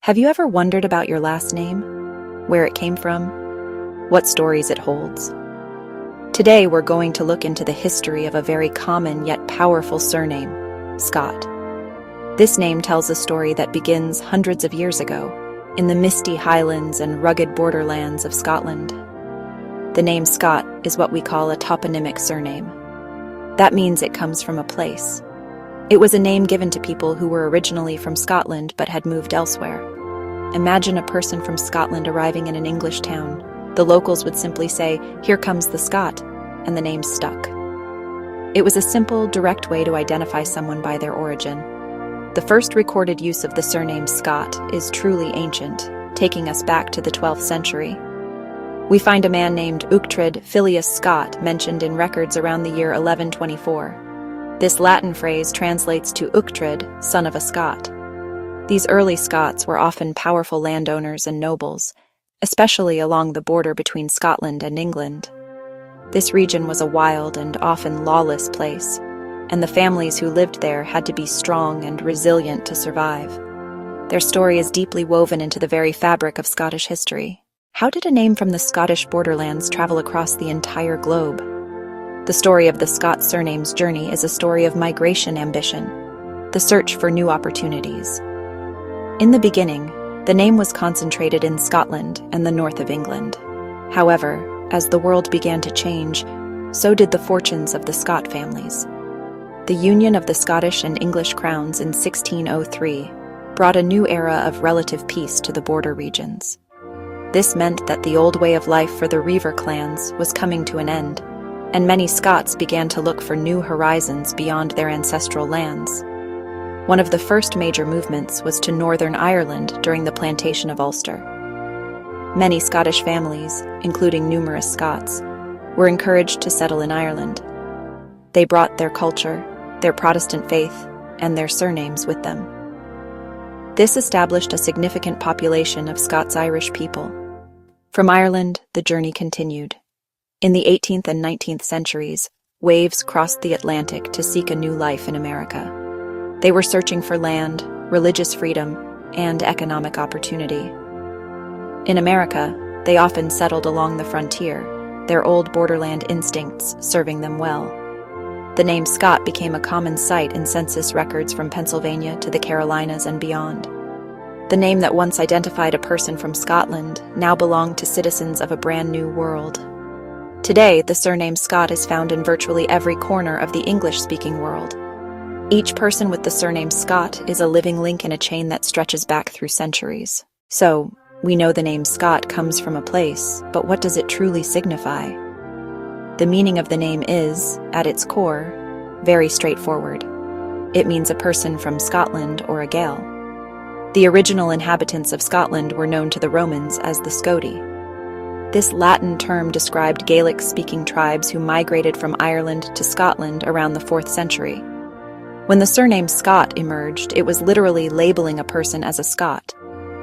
Have you ever wondered about your last name? Where it came from? What stories it holds? Today we're going to look into the history of a very common yet powerful surname, Scott. This name tells a story that begins hundreds of years ago, in the misty highlands and rugged borderlands of Scotland. The name Scott is what we call a toponymic surname. That means it comes from a place. It was a name given to people who were originally from Scotland but had moved elsewhere. Imagine a person from Scotland arriving in an English town. The locals would simply say, "Here comes the Scot," and the name stuck. It was a simple, direct way to identify someone by their origin. The first recorded use of the surname Scott is truly ancient, taking us back to the 12th century. We find a man named Uchtred Filius Scot mentioned in records around the year 1124. This Latin phrase translates to Uchtred, son of a Scot. These early Scots were often powerful landowners and nobles, especially along the border between Scotland and England. This region was a wild and often lawless place, and the families who lived there had to be strong and resilient to survive. Their story is deeply woven into the very fabric of Scottish history. How did a name from the Scottish borderlands travel across the entire globe? The story of the Scott surname's journey is a story of migration ambition, the search for new opportunities. In the beginning, the name was concentrated in Scotland and the north of England. However, as the world began to change, so did the fortunes of the Scott families. The union of the Scottish and English crowns in 1603 brought a new era of relative peace to the border regions. This meant that the old way of life for the Reaver clans was coming to an end, and many Scots began to look for new horizons beyond their ancestral lands. One of the first major movements was to Northern Ireland during the plantation of Ulster. Many Scottish families, including numerous Scots, were encouraged to settle in Ireland. They brought their culture, their Protestant faith, and their surnames with them. This established a significant population of Scots-Irish people. From Ireland, the journey continued. In the 18th and 19th centuries, waves crossed the Atlantic to seek a new life in America. They were searching for land, religious freedom, and economic opportunity. In America, they often settled along the frontier, their old borderland instincts serving them well. The name Scott became a common sight in census records from Pennsylvania to the Carolinas and beyond. The name that once identified a person from Scotland now belonged to citizens of a brand new world. Today, the surname Scott is found in virtually every corner of the English-speaking world. Each person with the surname Scott is a living link in a chain that stretches back through centuries. So, we know the name Scott comes from a place, but what does it truly signify? The meaning of the name is, at its core, very straightforward. It means a person from Scotland or a Gael. The original inhabitants of Scotland were known to the Romans as the Scoti. This Latin term described Gaelic-speaking tribes who migrated from Ireland to Scotland around the 4th century. When the surname Scott emerged, it was literally labeling a person as a Scot,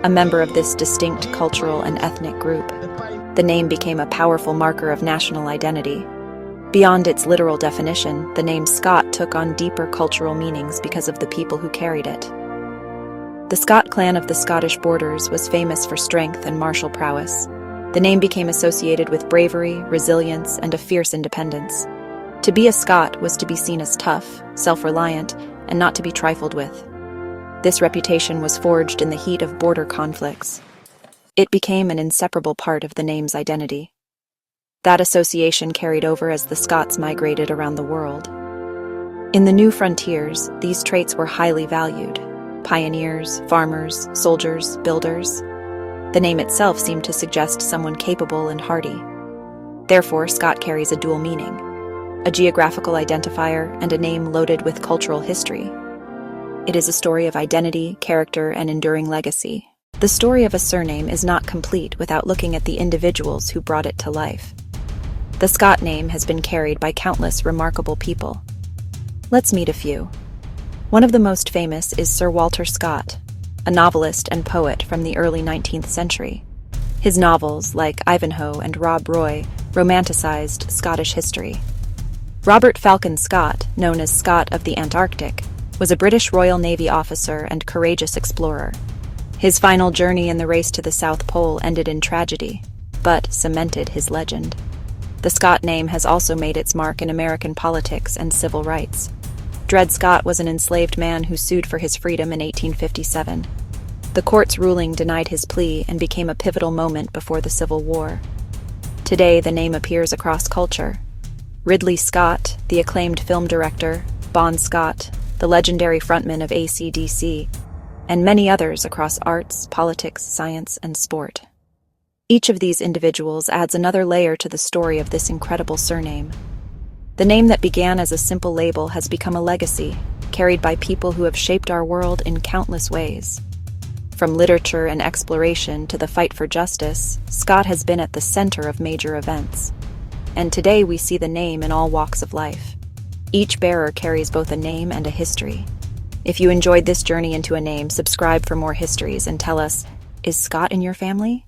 a member of this distinct cultural and ethnic group. The name became a powerful marker of national identity. Beyond its literal definition, the name Scott took on deeper cultural meanings because of the people who carried it. The Scott clan of the Scottish borders was famous for strength and martial prowess. The name became associated with bravery, resilience, and a fierce independence. To be a Scot was to be seen as tough, self-reliant, and not to be trifled with. This reputation was forged in the heat of border conflicts. It became an inseparable part of the name's identity. That association carried over as the Scots migrated around the world. In the new frontiers, these traits were highly valued. Pioneers, farmers, soldiers, builders. The name itself seemed to suggest someone capable and hardy. Therefore, Scott carries a dual meaning, a geographical identifier and a name loaded with cultural history. It is a story of identity, character, and enduring legacy. The story of a surname is not complete without looking at the individuals who brought it to life. The Scott name has been carried by countless remarkable people. Let's meet a few. One of the most famous is Sir Walter Scott, a novelist and poet from the early 19th century. His novels, like Ivanhoe and Rob Roy, romanticized Scottish history. Robert Falcon Scott, known as Scott of the Antarctic, was a British Royal Navy officer and courageous explorer. His final journey in the race to the South Pole ended in tragedy, but cemented his legend. The Scott name has also made its mark in American politics and civil rights. Dred Scott was an enslaved man who sued for his freedom in 1857. The court's ruling denied his plea and became a pivotal moment before the Civil War. Today, the name appears across culture. Ridley Scott, the acclaimed film director, Bon Scott, the legendary frontman of AC/DC, and many others across arts, politics, science, and sport. Each of these individuals adds another layer to the story of this incredible surname. The name that began as a simple label has become a legacy, carried by people who have shaped our world in countless ways. From literature and exploration to the fight for justice, Scott has been at the center of major events. And today we see the name in all walks of life. Each bearer carries both a name and a history. If you enjoyed this journey into a name, subscribe for more histories and tell us, is Scott in your family?